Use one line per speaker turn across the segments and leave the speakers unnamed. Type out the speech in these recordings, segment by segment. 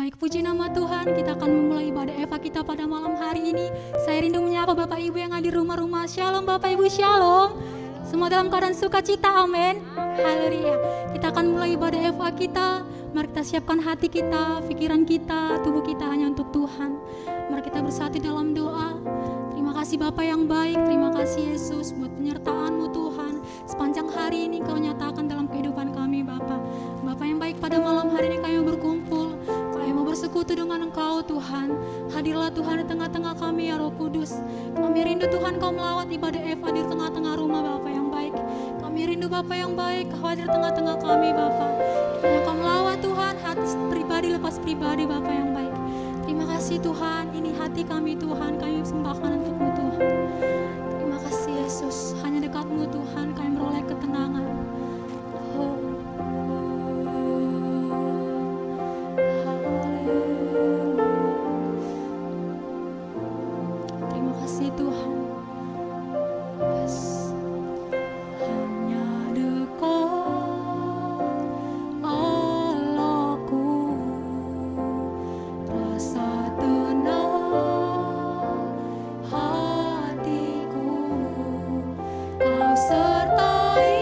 baik, puji nama Tuhan. Kita akan memulai ibadah Eva kita pada malam hari ini. Saya rindu menyapa Bapak Ibu yang ada di rumah-rumah. Shalom Bapak Ibu, shalom. Semua dalam keadaan sukacita, amin. Haleluya. Kita akan mulai ibadah Eva kita. Mari kita siapkan hati kita, pikiran kita, tubuh kita hanya untuk Tuhan. Mari kita bersatu dalam doa. Terima kasih Bapa yang baik, terima kasih Yesus buat penyertaan-Mu Tuhan. Sepanjang hari ini Kau nyatakan dalam kehidupan kami Bapa. Bapa yang baik, pada malam hari ini kami berkumpul. Kami mau bersekutu dengan Engkau Tuhan. Hadirlah Tuhan di tengah-tengah kami ya Roh Kudus. Kami rindu Tuhan Kau melawat ibadah Eva di tengah-tengah rumah Bapa yang baik. Kami rindu Bapa yang baik, Kau hadir di tengah-tengah kami Bapa. Hanya Kau melawat Tuhan, hati pribadi lepas pribadi Bapa yang baik. Terima kasih Tuhan, ini hati kami Tuhan, kami sembahkan untuk-Mu Tuhan. Terima kasih Yesus, hanya dekat-Mu Tuhan kami meroleh ketenangan. Oh. Terima kasih Tuhan. Yes. Hanya dekat Allahku, rasa tenang hatiku, Kau sertai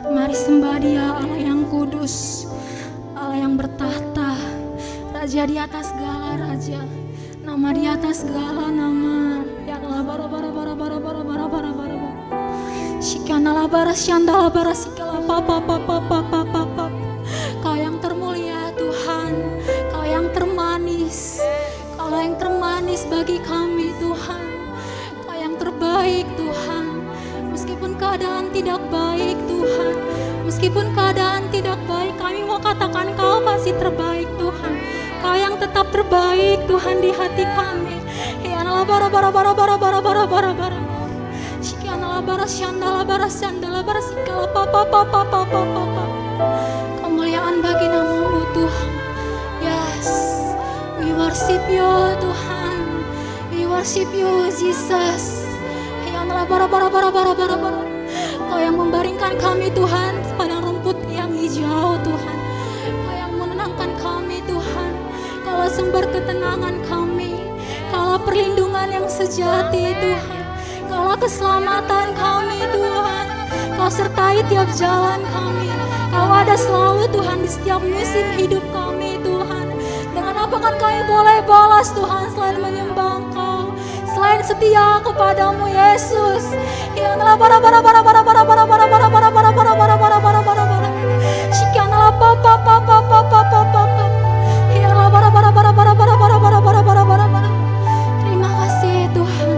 Mari sembah Dia, Allah yang kudus, Allah yang bertahta, Raja di atas segala raja, nama di atas segala nama. Ya Allah, Kau yang termulia Tuhan, Kau yang termanis, Kau yang termanis bagi kami Tuhan, Kau yang terbaik Tuhan. Meskipun keadaan tidak baik Tuhan, meskipun keadaan tidak baik, kami mau katakan Kau masih terbaik Tuhan. Kau yang tetap terbaik Tuhan di hati kami. Ya Allah, kemuliaan bagi nama-Mu Tuhan. Yes, we worship You Tuhan, we worship You Jesus. Ya Allah, Kau yang membaringkan kami Tuhan padang rumput yang hijau Tuhan. Kau yang menenangkan kami Tuhan. Kaulah sumber ketenangan kami, Kaulah perlindungan yang sejati Tuhan, Kaulah keselamatan kami Tuhan. Kau sertai tiap jalan kami, Kau ada selalu Tuhan di setiap musim hidup kami Tuhan. Dengan apa kan kami boleh balas Tuhan selain menyembah Engkau, selain setia kepadamu Yesus. Ya Allah, terima kasih Tuhan.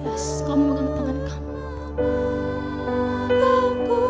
Yes, kamu memegang tangan kamu.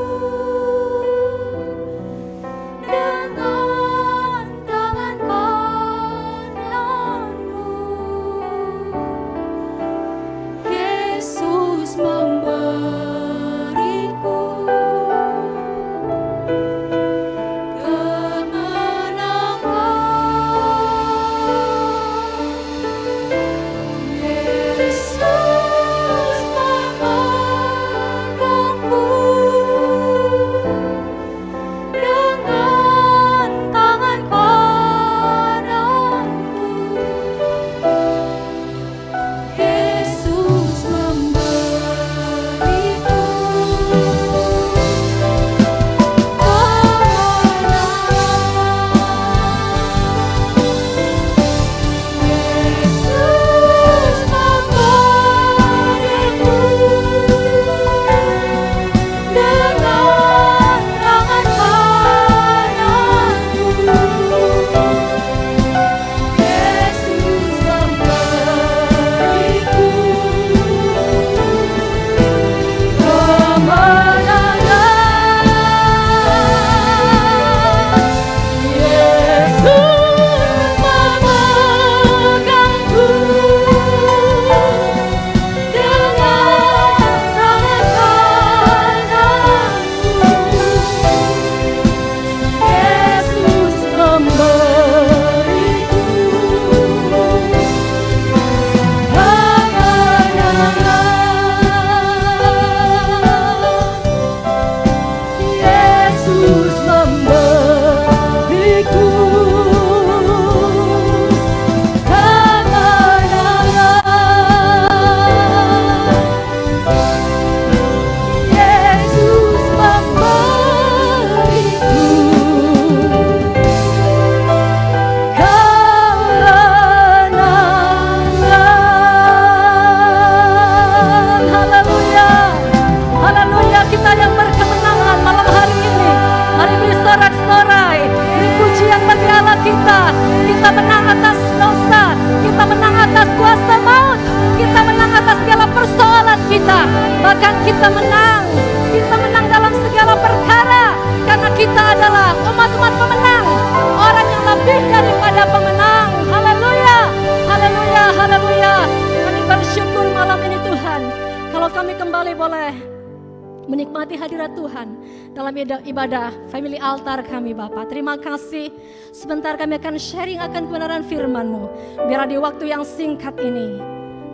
Ibadah family altar kami Bapak. Terima kasih. Sebentar kami akan sharing akan kebenaran firman-Mu. Biar di waktu yang singkat ini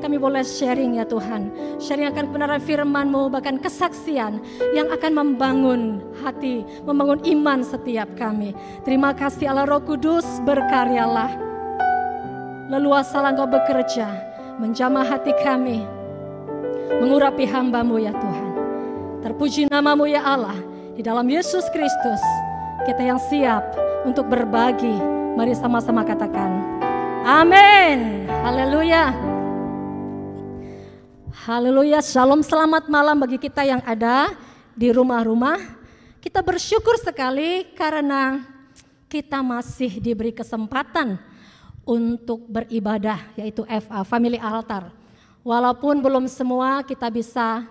kami boleh sharing ya Tuhan. Sharing akan kebenaran firman-Mu, bahkan kesaksian yang akan membangun hati, membangun iman setiap kami. Terima kasih Allah Roh Kudus, berkaryalah. Leluasalah Engkau bekerja, menjamah hati kami, mengurapi hamba-Mu ya Tuhan. Terpuji nama-Mu ya Allah. Di dalam Yesus Kristus, kita yang siap untuk berbagi. Mari sama-sama katakan, amin. Haleluya. Haleluya, shalom, selamat malam bagi kita yang ada di rumah-rumah. Kita bersyukur sekali karena kita masih diberi kesempatan untuk beribadah, yaitu FA, Family Altar. Walaupun belum semua kita bisa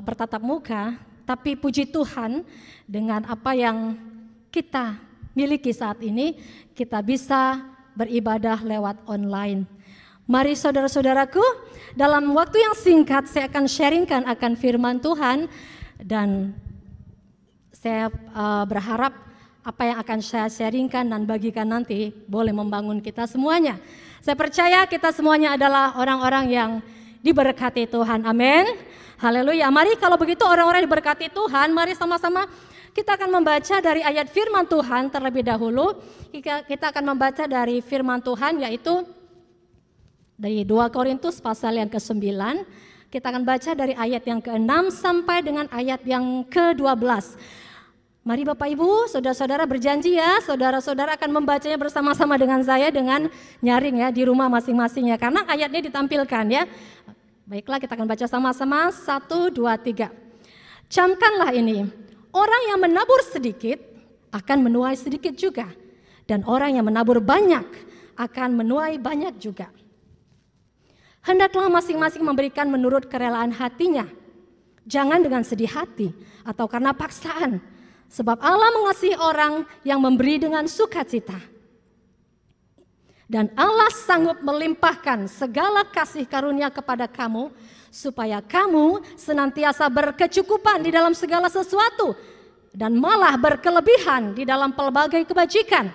bertatap muka, tapi puji Tuhan dengan apa yang kita miliki saat ini, kita bisa beribadah lewat online. Mari saudara-saudaraku, dalam waktu yang singkat saya akan sharingkan akan firman Tuhan, dan saya berharap apa yang akan saya sharingkan dan bagikan nanti boleh membangun kita semuanya. Saya percaya kita semuanya adalah orang-orang yang diberkati Tuhan, amin. Haleluya. Mari kalau begitu orang-orang diberkati Tuhan, mari sama-sama kita akan membaca dari ayat firman Tuhan terlebih dahulu. Kita akan membaca dari firman Tuhan, yaitu dari 2 Korintus pasal yang ke-9, kita akan baca dari ayat yang ke-6 sampai dengan ayat yang ke-12. Mari Bapak Ibu, saudara-saudara berjanji ya, saudara-saudara akan membacanya bersama-sama dengan saya dengan nyaring ya di rumah masing-masing ya, karena ayatnya ditampilkan ya. Baiklah, kita akan baca sama-sama, 1, 2, 3. Camkanlah ini, orang yang menabur sedikit akan menuai sedikit juga, dan orang yang menabur banyak akan menuai banyak juga. Hendaklah masing-masing memberikan menurut kerelaan hatinya. Jangan dengan sedih hati atau karena paksaan. Sebab Allah mengasihi orang yang memberi dengan sukacita. Dan Allah sanggup melimpahkan segala kasih karunia kepada kamu, supaya kamu senantiasa berkecukupan di dalam segala sesuatu, dan malah berkelebihan di dalam pelbagai kebajikan.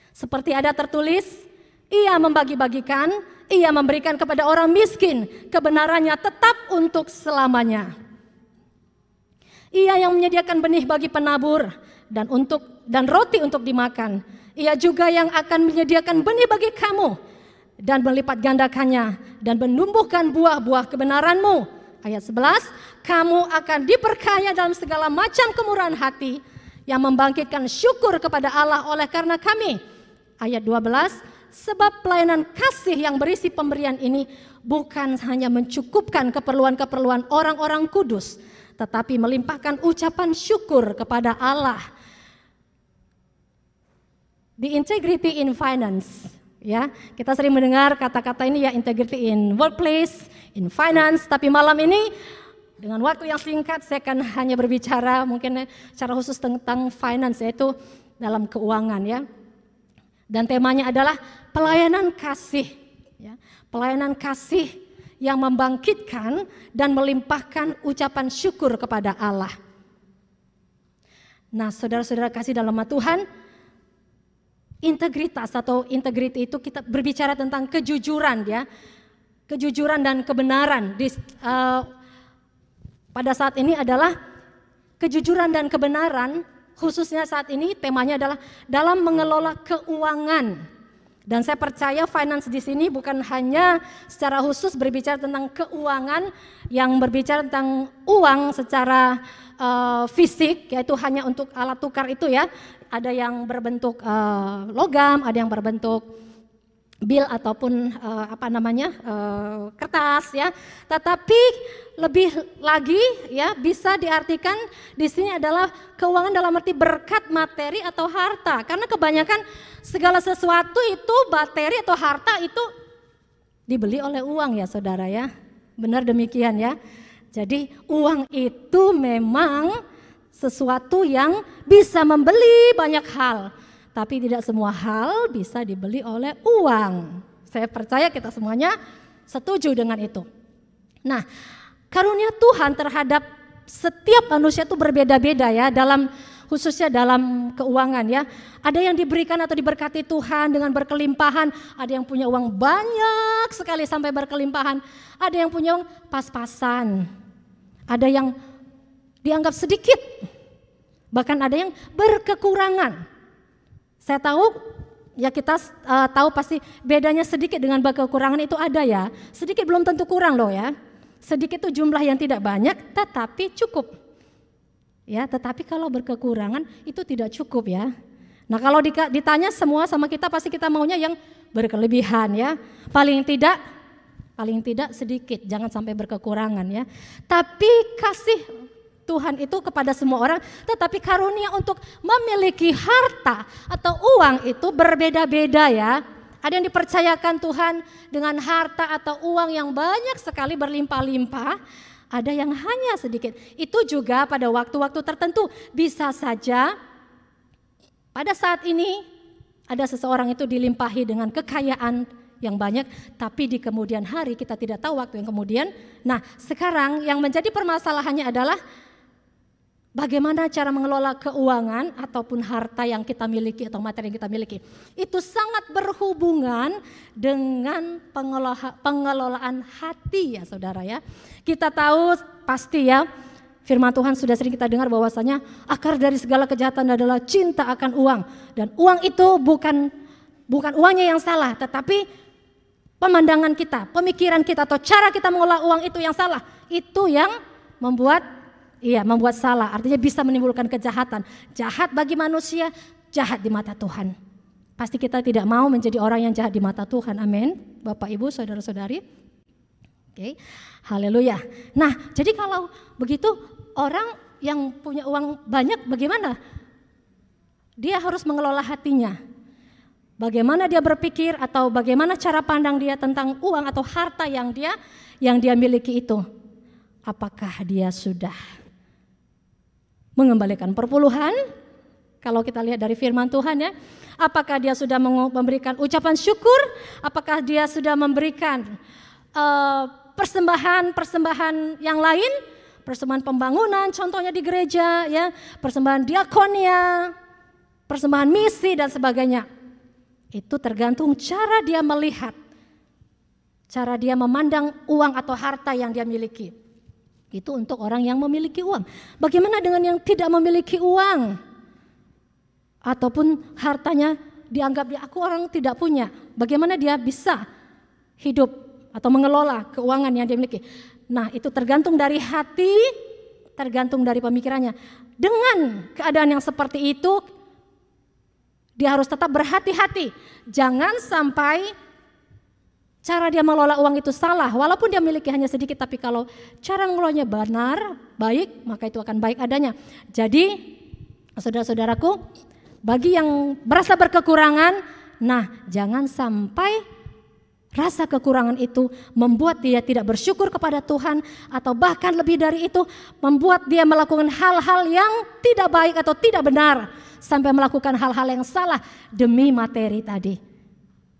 Seperti ada tertulis, Ia membagi-bagikan, Ia memberikan kepada orang miskin, kebenarannya tetap untuk selamanya. Ia yang menyediakan benih bagi penabur dan roti untuk dimakan. Ia juga yang akan menyediakan benih bagi kamu dan melipat gandakannya dan menumbuhkan buah-buah kebenaranmu. Ayat 11, kamu akan diperkaya dalam segala macam kemurahan hati yang membangkitkan syukur kepada Allah oleh karena kami. Ayat 12, sebab pelayanan kasih yang berisi pemberian ini bukan hanya mencukupkan keperluan-keperluan orang-orang kudus, tetapi melimpahkan ucapan syukur kepada Allah. The integrity in finance, ya, kita sering mendengar kata-kata ini ya, integrity in workplace, in finance. Tapi malam ini dengan waktu yang singkat saya akan hanya berbicara mungkin secara khusus tentang finance, yaitu dalam keuangan ya. Dan temanya adalah pelayanan kasih, ya, pelayanan kasih yang membangkitkan dan melimpahkan ucapan syukur kepada Allah. Nah, saudara-saudara kasih dalam Tuhan, integritas atau integriti itu kita berbicara tentang kejujuran ya, kejujuran dan kebenaran. Pada saat ini adalah kejujuran dan kebenaran. Khususnya saat ini temanya adalah dalam mengelola keuangan. Dan saya percaya finance di sini bukan hanya secara khusus berbicara tentang keuangan yang berbicara tentang uang secara fisik, yaitu hanya untuk alat tukar itu ya. Ada yang berbentuk logam, ada yang berbentuk bil ataupun kertas ya. Tetapi lebih lagi ya bisa diartikan di sini adalah keuangan dalam arti berkat materi atau harta. Karena kebanyakan segala sesuatu itu materi atau harta itu dibeli oleh uang ya saudara ya. Benar demikian ya. Jadi uang itu memang sesuatu yang bisa membeli banyak hal. Tapi tidak semua hal bisa dibeli oleh uang. Saya percaya kita semuanya setuju dengan itu. Nah, karunia Tuhan terhadap setiap manusia itu berbeda-beda ya. Dalam khususnya dalam keuangan ya. Ada yang diberikan atau diberkati Tuhan dengan berkelimpahan, ada yang punya uang banyak sekali sampai berkelimpahan, ada yang punya uang pas-pasan, ada yang dianggap sedikit, bahkan ada yang berkekurangan. Saya tahu ya, kita tahu pasti bedanya sedikit dengan berkekurangan itu ada ya. Sedikit belum tentu kurang loh ya. Sedikit itu jumlah yang tidak banyak tetapi cukup. Ya, tetapi kalau berkekurangan itu tidak cukup ya. Nah, kalau ditanya semua sama kita pasti kita maunya yang berkelebihan ya. Paling tidak sedikit, jangan sampai berkekurangan ya. Tapi kasih Tuhan itu kepada semua orang, tetapi karunia untuk memiliki harta atau uang itu berbeda-beda ya. Ada yang dipercayakan Tuhan dengan harta atau uang yang banyak sekali berlimpah-limpah, ada yang hanya sedikit. Itu juga pada waktu-waktu tertentu. Bisa saja pada saat ini ada seseorang itu dilimpahi dengan kekayaan yang banyak, tapi di kemudian hari kita tidak tahu waktu yang kemudian. Nah, sekarang yang menjadi permasalahannya adalah bagaimana cara mengelola keuangan ataupun harta yang kita miliki atau materi yang kita miliki. Itu sangat berhubungan dengan pengelolaan hati ya saudara ya. Kita tahu pasti ya, firman Tuhan sudah sering kita dengar bahwasanya akar dari segala kejahatan adalah cinta akan uang. Dan uang itu bukan uangnya yang salah, tetapi pemandangan kita, pemikiran kita atau cara kita mengelola uang itu yang salah. Itu yang membuat salah, artinya bisa menimbulkan kejahatan. Jahat bagi manusia, jahat di mata Tuhan. Pasti kita tidak mau menjadi orang yang jahat di mata Tuhan, amin. Bapak, Ibu, saudara-saudari. Oke, haleluya. Nah, jadi kalau begitu orang yang punya uang banyak bagaimana? Dia harus mengelola hatinya. Bagaimana dia berpikir atau bagaimana cara pandang dia tentang uang atau harta yang dia miliki itu. Apakah dia sudah mengembalikan perpuluhan? Kalau kita lihat dari firman Tuhan ya, apakah dia sudah memberikan ucapan syukur? Apakah dia sudah memberikan persembahan yang lain? Persembahan pembangunan, contohnya di gereja ya, persembahan diakonia, persembahan misi dan sebagainya. Itu tergantung cara dia melihat, cara dia memandang uang atau harta yang dia miliki. Itu untuk orang yang memiliki uang. Bagaimana dengan yang tidak memiliki uang? Ataupun hartanya dianggap aku orang tidak punya. Bagaimana dia bisa hidup atau mengelola keuangan yang dia miliki? Nah, itu tergantung dari hati, tergantung dari pemikirannya. Dengan keadaan yang seperti itu, dia harus tetap berhati-hati. Jangan sampai cara dia mengelola uang itu salah, walaupun dia miliki hanya sedikit, tapi kalau cara mengelolanya benar, baik, maka itu akan baik adanya. Jadi, saudara-saudaraku, bagi yang merasa berkekurangan, nah jangan sampai rasa kekurangan itu membuat dia tidak bersyukur kepada Tuhan, atau bahkan lebih dari itu, membuat dia melakukan hal-hal yang tidak baik atau tidak benar, sampai melakukan hal-hal yang salah demi materi tadi.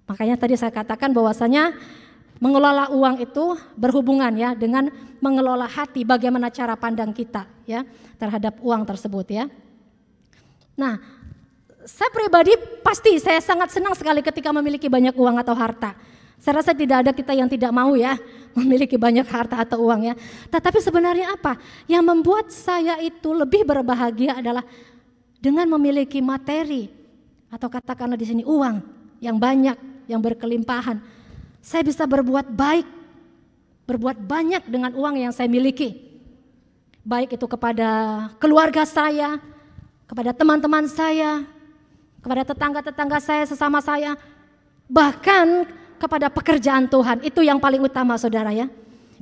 Makanya tadi saya katakan bahwasanya mengelola uang itu berhubungan ya dengan mengelola hati, bagaimana cara pandang kita ya terhadap uang tersebut ya. Nah, saya pribadi pasti saya sangat senang sekali ketika memiliki banyak uang atau harta. Saya rasa tidak ada kita yang tidak mau ya memiliki banyak harta atau uang ya. Tetapi sebenarnya apa yang membuat saya itu lebih berbahagia adalah dengan memiliki materi atau katakanlah di sini uang yang banyak, yang berkelimpahan. Saya bisa berbuat baik, berbuat banyak dengan uang yang saya miliki. Baik itu kepada keluarga saya, kepada teman-teman saya, kepada tetangga-tetangga saya, sesama saya, bahkan kepada pekerjaan Tuhan. Itu yang paling utama saudara ya,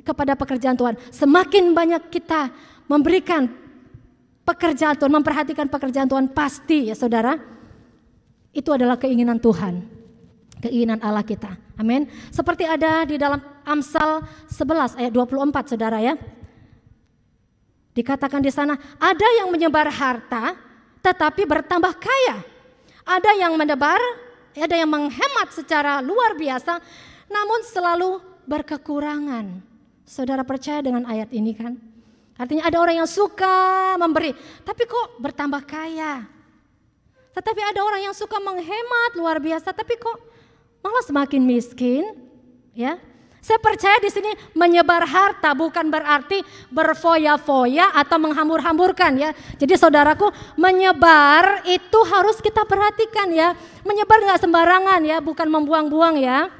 kepada pekerjaan Tuhan. Semakin banyak kita memberikan pekerjaan Tuhan, memperhatikan pekerjaan Tuhan, pasti ya saudara, itu adalah keinginan Tuhan. Keinginan Allah kita, amin. Seperti ada di dalam Amsal 11 ayat 24 saudara ya. Dikatakan di sana, ada yang menyebar harta tetapi bertambah kaya. Ada yang menebar, ada yang menghemat secara luar biasa namun selalu berkekurangan. Saudara percaya dengan ayat ini kan? Artinya ada orang yang suka memberi, tapi kok bertambah kaya. Tetapi ada orang yang suka menghemat luar biasa, tapi kok malah semakin miskin, ya. Saya percaya di sini menyebar harta bukan berarti berfoya-foya atau menghambur-hamburkan ya. Jadi saudaraku, menyebar itu harus kita perhatikan ya. Menyebar nggak sembarangan ya, bukan membuang-buang ya.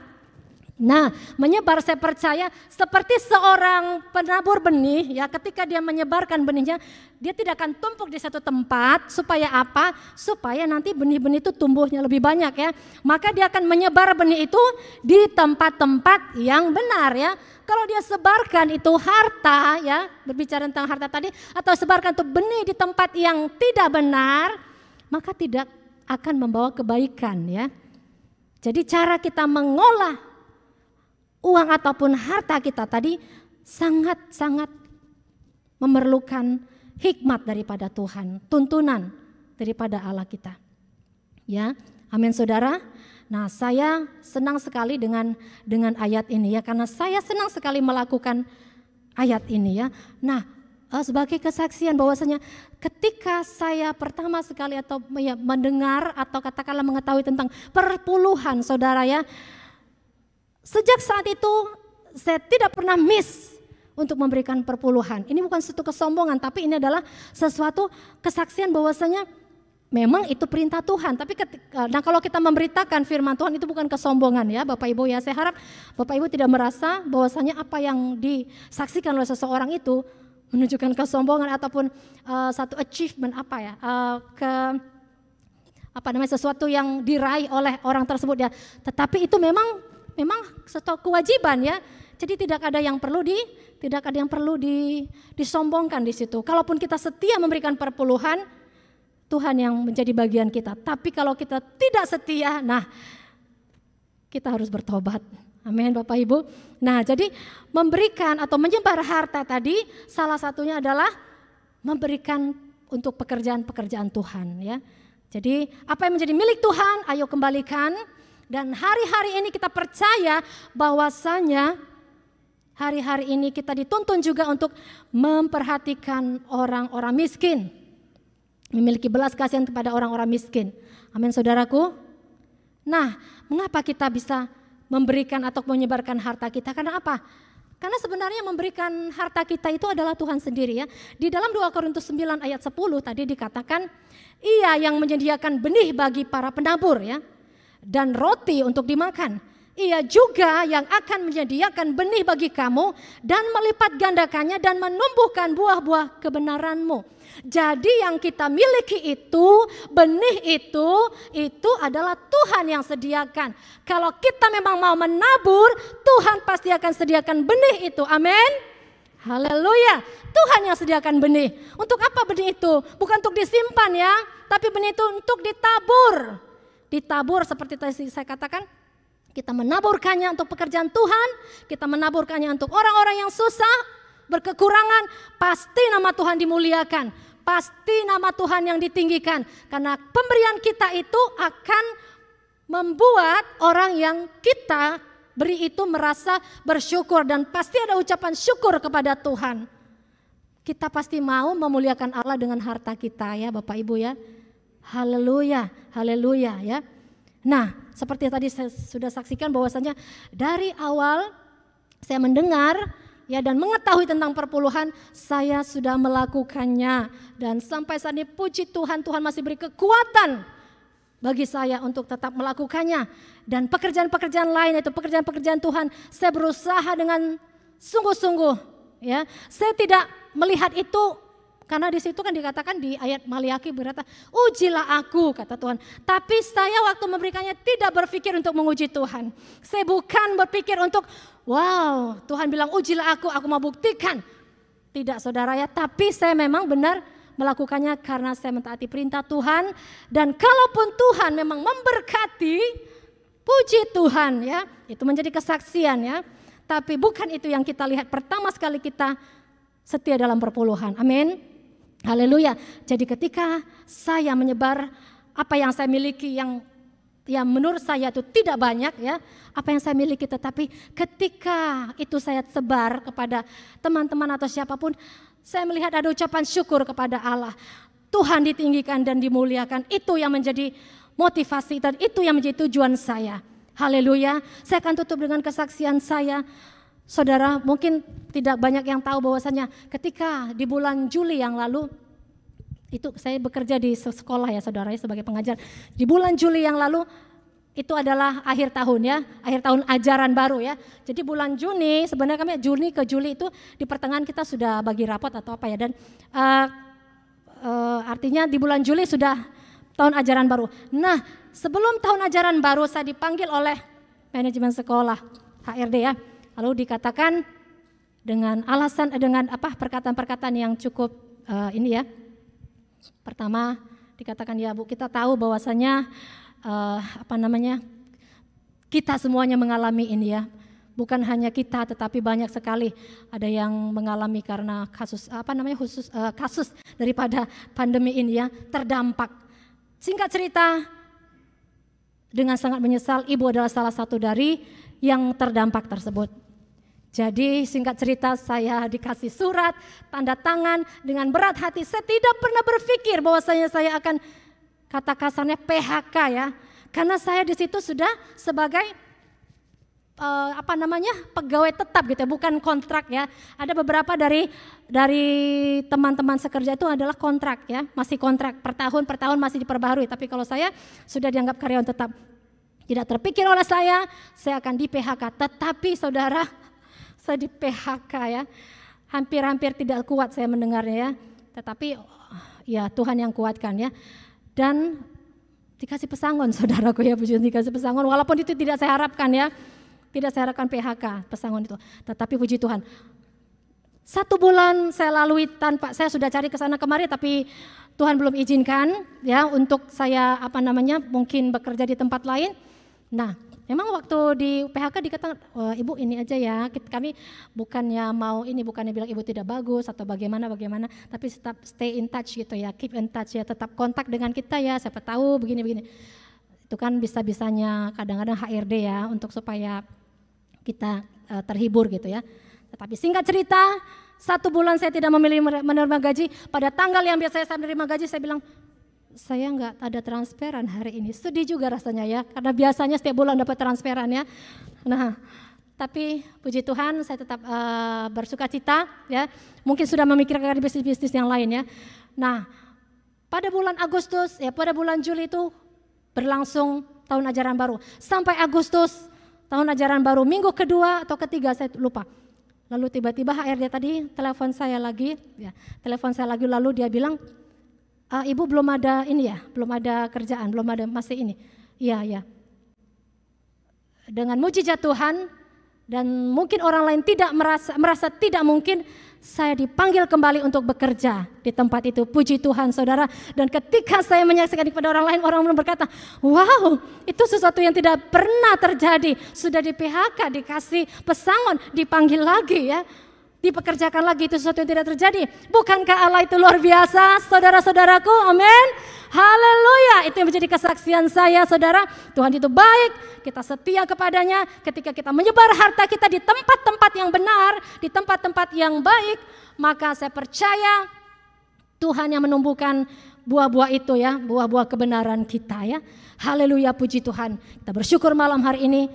Nah, menyebar saya percaya seperti seorang penabur benih ya, ketika dia menyebarkan benihnya, dia tidak akan tumpuk di satu tempat. Supaya apa? Supaya nanti benih-benih itu tumbuhnya lebih banyak ya. Maka dia akan menyebar benih itu di tempat-tempat yang benar ya. Kalau dia sebarkan itu harta ya, berbicara tentang harta tadi, atau sebarkan itu benih di tempat yang tidak benar, maka tidak akan membawa kebaikan ya. Jadi cara kita mengolah uang ataupun harta kita tadi sangat-sangat memerlukan hikmat daripada Tuhan, tuntunan daripada Allah kita. Ya, amin saudara. Nah, saya senang sekali dengan ayat ini ya, karena saya senang sekali melakukan ayat ini ya. Nah, sebagai kesaksian bahwasanya ketika saya pertama sekali atau ya, mendengar atau katakanlah mengetahui tentang perpuluhan saudara ya, sejak saat itu saya tidak pernah miss untuk memberikan perpuluhan. Ini bukan suatu kesombongan, tapi ini adalah sesuatu kesaksian bahwasanya memang itu perintah Tuhan. Tapi nah kalau kita memberitakan firman Tuhan itu bukan kesombongan ya Bapak Ibu ya. Saya harap Bapak Ibu tidak merasa bahwasanya apa yang disaksikan oleh seseorang itu menunjukkan kesombongan ataupun satu achievement sesuatu yang diraih oleh orang tersebut ya. Tetapi itu memang satu kewajiban ya. Jadi tidak ada yang perlu disombongkan di situ. Kalaupun kita setia memberikan perpuluhan, Tuhan yang menjadi bagian kita. Tapi kalau kita tidak setia, nah kita harus bertobat. Amin Bapak Ibu. Nah, jadi memberikan atau menyebar harta tadi salah satunya adalah memberikan untuk pekerjaan-pekerjaan Tuhan ya. Jadi apa yang menjadi milik Tuhan, ayo kembalikan. Dan hari-hari ini kita percaya bahwasanya hari-hari ini kita dituntun juga untuk memperhatikan orang-orang miskin. Memiliki belas kasihan kepada orang-orang miskin. Amin saudaraku. Nah, mengapa kita bisa memberikan atau menyebarkan harta kita? Karena apa? Karena sebenarnya memberikan harta kita itu adalah Tuhan sendiri ya. Di dalam 2 Korintus 9 ayat 10 tadi dikatakan, Ia yang menyediakan benih bagi para penabur ya, dan roti untuk dimakan. Ia juga yang akan menyediakan benih bagi kamu dan melipat gandakannya dan menumbuhkan buah-buah kebenaranmu. Jadi yang kita miliki itu, benih itu adalah Tuhan yang sediakan. Kalau kita memang mau menabur, Tuhan pasti akan sediakan benih itu. Amin. Haleluya. Tuhan yang sediakan benih. Untuk apa benih itu? Bukan untuk disimpan ya, tapi benih itu untuk ditabur. Ditabur seperti tadi saya katakan, kita menaburkannya untuk pekerjaan Tuhan, kita menaburkannya untuk orang-orang yang susah, berkekurangan, pasti nama Tuhan dimuliakan, pasti nama Tuhan yang ditinggikan. Karena pemberian kita itu akan membuat orang yang kita beri itu merasa bersyukur dan pasti ada ucapan syukur kepada Tuhan. Kita pasti mau memuliakan Allah dengan harta kita ya Bapak Ibu ya. Haleluya, haleluya ya. Nah, seperti tadi saya sudah saksikan bahwasanya dari awal saya mendengar ya dan mengetahui tentang perpuluhan, saya sudah melakukannya dan sampai saat ini puji Tuhan, Tuhan masih beri kekuatan bagi saya untuk tetap melakukannya. Dan pekerjaan-pekerjaan lain itu pekerjaan-pekerjaan Tuhan, saya berusaha dengan sungguh-sungguh ya. Saya tidak melihat itu karena di situ kan dikatakan di ayat Maliaki berkata, ujilah aku kata Tuhan. Tapi saya waktu memberikannya tidak berpikir untuk menguji Tuhan. Saya bukan berpikir untuk, wow Tuhan bilang ujilah aku mau buktikan. Tidak saudara ya, tapi saya memang benar melakukannya karena saya mentaati perintah Tuhan. Dan kalaupun Tuhan memang memberkati, puji Tuhan ya, itu menjadi kesaksian ya. Tapi bukan itu yang kita lihat, pertama sekali kita setia dalam perpuluhan, amin. Haleluya. Jadi ketika saya menyebar apa yang saya miliki yang menurut saya itu tidak banyak ya, apa yang saya miliki, tetapi ketika itu saya sebar kepada teman-teman atau siapapun, Saya melihat ada ucapan syukur kepada Allah. Tuhan ditinggikan dan dimuliakan. Itu yang menjadi motivasi dan itu yang menjadi tujuan saya. Haleluya. Saya akan tutup dengan kesaksian saya. Saudara, mungkin tidak banyak yang tahu bahwasanya ketika di bulan Juli yang lalu, itu saya bekerja di sekolah ya saudara sebagai pengajar. Di bulan Juli yang lalu itu adalah akhir tahun ya, akhir tahun ajaran baru ya. Jadi bulan Juni, sebenarnya kami Juni ke Juli itu di pertengahan kita sudah bagi rapot atau apa ya. Dan artinya di bulan Juli sudah tahun ajaran baru. Nah sebelum tahun ajaran baru saya dipanggil oleh manajemen sekolah, HRD ya. Lalu dikatakan dengan alasan, dengan perkataan-perkataan yang cukup ini ya. Pertama dikatakan ya Bu, kita tahu bahwasanya kita semuanya mengalami ini ya. Bukan hanya kita tetapi banyak sekali ada yang mengalami karena kasus kasus daripada pandemi ini ya, terdampak. Singkat cerita, dengan sangat menyesal ibu adalah salah satu dari yang terdampak tersebut. Jadi singkat cerita saya dikasih surat, tanda tangan dengan berat hati. Saya tidak pernah berpikir bahwasanya saya akan kata kasarnya PHK ya. Karena saya di situ sudah sebagai pegawai tetap gitu ya, bukan kontrak ya. Ada beberapa dari teman-teman sekerja itu adalah kontrak ya, masih kontrak per tahun masih diperbaharui. Tapi kalau saya sudah dianggap karyawan tetap. Tidak terpikir oleh saya akan di PHK. Tetapi saudara, saya di PHK ya, hampir-hampir tidak kuat saya mendengarnya ya, tetapi ya Tuhan yang kuatkan ya. Dan dikasih pesangon saudaraku ya, dikasih pesangon walaupun itu tidak saya harapkan ya, tidak saya harapkan PHK pesangon itu, tetapi puji Tuhan 1 bulan saya lalui tanpa, saya sudah cari ke sana kemari tapi Tuhan belum izinkan ya untuk saya mungkin bekerja di tempat lain. Nah memang waktu di PHK dikatakan, Ibu ini aja ya, kami bukannya bilang Ibu tidak bagus atau bagaimana, tapi tetap stay in touch gitu ya, keep in touch ya, tetap kontak dengan kita ya, siapa tahu begini. Itu kan bisa-bisanya kadang-kadang HRD ya, untuk supaya kita terhibur gitu ya. Tetapi singkat cerita, 1 bulan saya tidak memilih menerima gaji, pada tanggal yang biasanya saya menerima gaji saya bilang, saya nggak ada transferan hari ini. Sedih juga rasanya ya, karena biasanya setiap bulan dapat transferan ya. Nah, tapi puji Tuhan saya tetap bersuka cita ya. Mungkin sudah memikirkan bisnis-bisnis yang lain ya. Nah, pada bulan Agustus ya, pada bulan Juli itu berlangsung tahun ajaran baru. Sampai Agustus tahun ajaran baru, minggu kedua atau ketiga saya lupa. Lalu tiba-tiba HRD tadi telepon saya lagi lalu dia bilang, Ibu belum ada ini ya, belum ada kerjaan, belum ada masih ini. Iya. Dengan mujizat Tuhan dan mungkin orang lain tidak merasa tidak mungkin, saya dipanggil kembali untuk bekerja di tempat itu. Puji Tuhan saudara. Dan ketika saya menyaksikan kepada orang lain, orang berkata, wow itu sesuatu yang tidak pernah terjadi. Sudah di PHK, dikasih pesangon, dipanggil lagi ya, dipekerjakan lagi, itu sesuatu yang tidak terjadi. Bukankah Allah itu luar biasa saudara-saudaraku, amin. Haleluya, itu yang menjadi kesaksian saya saudara. Tuhan itu baik, kita setia kepadanya. Ketika kita menyebar harta kita di tempat-tempat yang benar, di tempat-tempat yang baik, maka saya percaya Tuhan yang menumbuhkan buah-buah itu ya, buah-buah kebenaran kita ya. Haleluya, puji Tuhan. Kita bersyukur malam hari ini.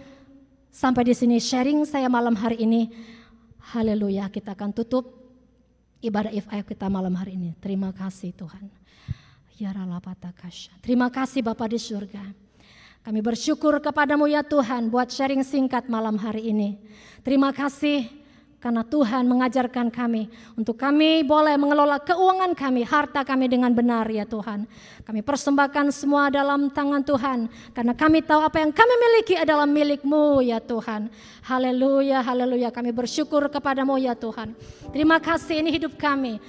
Sampai di sini sharing saya malam hari ini. Haleluya, kita akan tutup ibadah IFA kita malam hari ini. Terima kasih Tuhan. Ya Ralapatakasya. Terima kasih Bapa di surga. Kami bersyukur kepadamu ya Tuhan buat sharing singkat malam hari ini. Terima kasih karena Tuhan mengajarkan kami untuk kami boleh mengelola keuangan kami, harta kami dengan benar ya Tuhan. Kami persembahkan semua dalam tangan Tuhan karena kami tahu apa yang kami miliki adalah milik-Mu ya Tuhan. Haleluya, haleluya. Kami bersyukur kepadamu ya Tuhan. Terima kasih, ini hidup kami.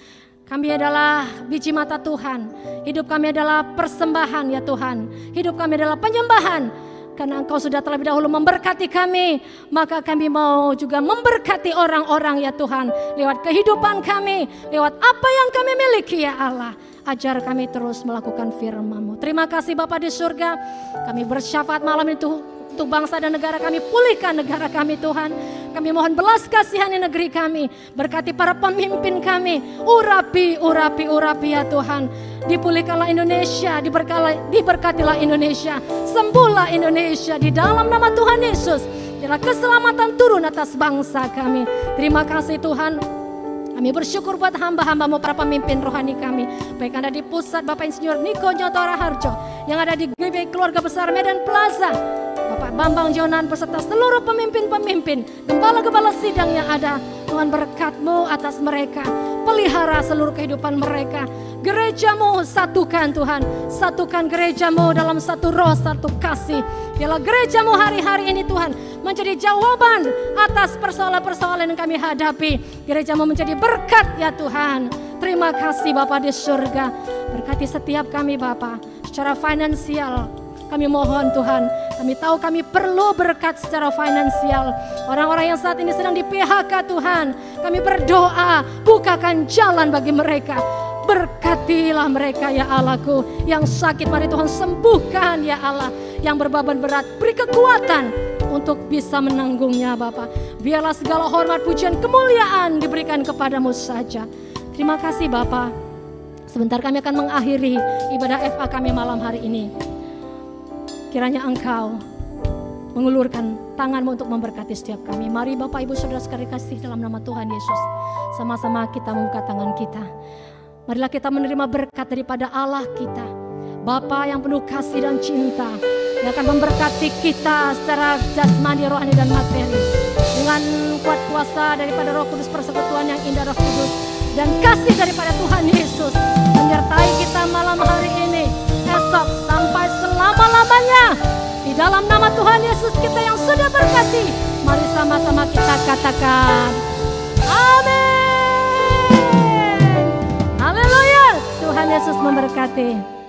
Kami adalah biji mata Tuhan. Hidup kami adalah persembahan ya Tuhan. Hidup kami adalah penyembahan. Karena Engkau sudah terlebih dahulu memberkati kami, maka kami mau juga memberkati orang-orang ya Tuhan. Lewat kehidupan kami, lewat apa yang kami miliki ya Allah. Ajar kami terus melakukan firman-Mu. Terima kasih Bapa di surga. Kami bersyafaat malam itu untuk bangsa dan negara kami. Pulihkan negara kami Tuhan. Kami mohon belas kasihani negeri kami. Berkati para pemimpin kami. Urapi ya Tuhan. Dipulihkanlah Indonesia, diberkatilah Indonesia. Sembuhlah Indonesia di dalam nama Tuhan Yesus. Biarlah keselamatan turun atas bangsa kami. Terima kasih Tuhan. Kami bersyukur buat hamba-hambamu, para pemimpin rohani kami. Baik ada di pusat Bapak Insinyur Niko Nyotora Harjo, yang ada di GBI Keluarga Besar Medan Plaza, Bapak Bambang Jonan beserta seluruh pemimpin-pemimpin, gembala-gembala sidang yang ada. Tuhan berkat-Mu atas mereka, pelihara seluruh kehidupan mereka. Gereja-Mu satukan Tuhan, satukan gereja-Mu dalam satu roh, satu kasih. Biarlah gereja-Mu hari-hari ini Tuhan menjadi jawaban atas persoalan-persoalan yang kami hadapi. Gereja-Mu menjadi berkat ya Tuhan. Terima kasih Bapa di surga. Berkati setiap kami Bapa secara finansial. Kami mohon Tuhan, kami tahu kami perlu berkat secara finansial. Orang-orang yang saat ini sedang di PHK Tuhan, kami berdoa bukakan jalan bagi mereka. Berkatilah mereka ya Allahku. Yang sakit mari Tuhan sembuhkan ya Allah. Yang berbeban berat beri kekuatan untuk bisa menanggungnya Bapa. Biarlah segala hormat, pujian, kemuliaan diberikan kepadamu saja. Terima kasih Bapa. Sebentar kami akan mengakhiri ibadah FA kami malam hari ini. Kiranya Engkau mengulurkan tangan-Mu untuk memberkati setiap kami. Mari Bapak Ibu Saudara sekalian kasih dalam nama Tuhan Yesus. Sama-sama kita membuka tangan kita. Marilah kita menerima berkat daripada Allah kita. Bapa yang penuh kasih dan cinta, yang akan memberkati kita secara jasmani, rohani dan materi. Dengan kuat kuasa daripada Roh Kudus, persekutuan yang indah Roh Kudus, dan kasih daripada Tuhan Yesus menyertai kita malam hari ini, esok sampai selama-lamanya. Di dalam nama Tuhan Yesus kita yang sudah berkati, mari sama-sama kita katakan amin. Haleluya. Tuhan Yesus memberkati.